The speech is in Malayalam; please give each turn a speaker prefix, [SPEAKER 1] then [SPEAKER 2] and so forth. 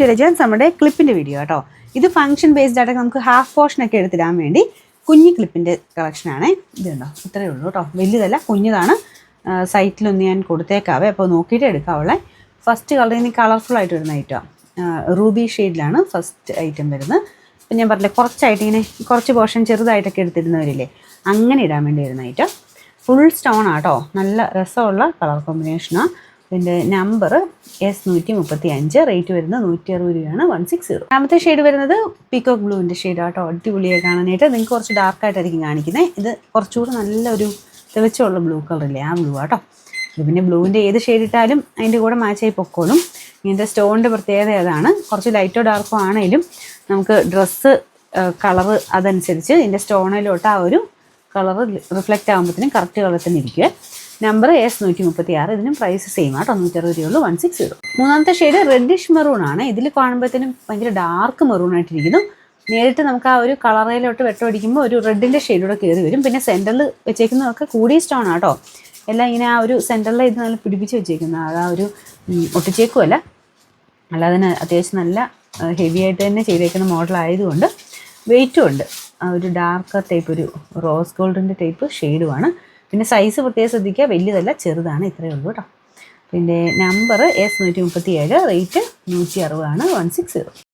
[SPEAKER 1] ടു ലെജൻസ് നമ്മുടെ ക്ലിപ്പിൻ്റെ വീഡിയോ കേട്ടോ. ഇത് ഫംഗ്ഷൻ ബേസ്ഡ് ആയിട്ട് നമുക്ക് ഹാഫ് പോർഷനൊക്കെ എടുത്തിടാൻ വേണ്ടി കുഞ്ഞു ക്ലിപ്പിൻ്റെ കളക്ഷനാണ്. ഇതുണ്ടോ, ഇത്രയേ ഉള്ളൂ കേട്ടോ, വലിയതല്ല, കുഞ്ഞതാണ്. സൈറ്റിലൊന്ന് ഞാൻ കൊടുത്തേക്കാവേ, അപ്പോൾ നോക്കിയിട്ട് എടുക്കാവുള്ളേ. ഫസ്റ്റ് കളറിന് കളർഫുള്ളായിട്ട് വരുന്ന ഐറ്റം റൂബി ഷെയ്ഡിലാണ് ഫസ്റ്റ് ഐറ്റം വരുന്നത്. അപ്പം ഞാൻ പറഞ്ഞില്ലേ, കുറച്ചായിട്ട് ഇങ്ങനെ കുറച്ച് പോർഷൻ ചെറുതായിട്ടൊക്കെ എടുത്തിരുന്നവരില്ലേ, അങ്ങനെ ഇടാൻ വേണ്ടി വരുന്ന ഐറ്റം. ഫുൾ സ്റ്റോൺ ആട്ടോ, നല്ല രസമുള്ള കളർ കോമ്പിനേഷനാണ്. ഇതിൻ്റെ നമ്പർ S135, റേറ്റ് വരുന്നത് 160 രൂപയാണ്, 160. രണ്ടാമത്തെ ഷെയ്ഡ് വരുന്നത് പീക്കോക്ക് ബ്ലൂവിൻ്റെ ഷെയ്ഡ് ആട്ടോ. അടിപൊളിയായി കാണാനായിട്ട്. നിങ്ങൾക്ക് കുറച്ച് ഡാർക്കായിട്ടായിരിക്കും കാണിക്കുന്നത്. ഇത് കുറച്ചുകൂടെ നല്ലൊരു തെളിച്ചമുള്ള ബ്ലൂ കളറില്ലേ, ആ ബ്ലൂ ആട്ടോ. പിന്നെ ബ്ലൂവിൻ്റെ ഏത് ഷെയ്ഡ് ഇട്ടാലും അതിൻ്റെ കൂടെ മാച്ചായി പൊക്കോളും. ഇതിൻ്റെ സ്റ്റോണിൻ്റെ പ്രത്യേകത അതാണ്. കുറച്ച് ലൈറ്റോ ഡാർക്കോ ആണെങ്കിലും നമുക്ക് ഡ്രസ്സ് കളറ് അതനുസരിച്ച് ഇതിൻ്റെ സ്റ്റോണിലോട്ട് ആ ഒരു കളറ് റിഫ്ലക്റ്റ് ആകുമ്പോഴത്തേനും കറക്റ്റ് കളർ തന്നെ ഇരിക്കുക. Number S136. ഇതിനും പ്രൈസ് സെയിം ആട്ടോ, 160 രൂപയുള്ളൂ, 160. മൂന്നാമത്തെ ഷെയ്ഡ് റെഡിഷ് മെറൂൺ ആണ്. ഇതിൽ കാണുമ്പോഴത്തേനും ഭയങ്കര ഡാർക്ക് മെറൂൺ ആയിട്ടിരിക്കുന്നു. നേരിട്ട് നമുക്ക് ആ ഒരു കളറിലോട്ട് വെട്ടമടിക്കുമ്പോൾ ഒരു റെഡിൻ്റെ ഷെയ്ഡൂടെ കയറി വരും. പിന്നെ സെൻറ്ററിൽ വെച്ചേക്കുന്നതൊക്കെ കൂടിയ സ്റ്റോൺ ആട്ടോ. എല്ലാം ഇങ്ങനെ ആ ഒരു സെൻറ്ററിൽ ഇത് നല്ല പിടിപ്പിച്ച് വെച്ചേക്കുന്നത്, ആ ഒരു ഒട്ടിച്ചേക്കുമല്ല, അല്ലാതെ തന്നെ അത്യാവശ്യം നല്ല ഹെവി ആയിട്ട് തന്നെ ചെയ്തേക്കുന്ന മോഡലായതുകൊണ്ട് വെയിറ്റും ഉണ്ട്. ആ ഒരു ഡാർക്ക് ടൈപ്പ്, ഒരു റോസ് ഗോൾഡിൻ്റെ ടൈപ്പ് ഷെയ്ഡുമാണ്. പിന്നെ സൈസ് പ്രത്യേകം ശ്രദ്ധിക്കുക, വലിയതല്ല, ചെറുതാണ്, ഇത്രയേ ഉള്ളൂ കേട്ടോ. പിന്നെ നമ്പർ S137, റേറ്റ് 160 ആണ്, 160.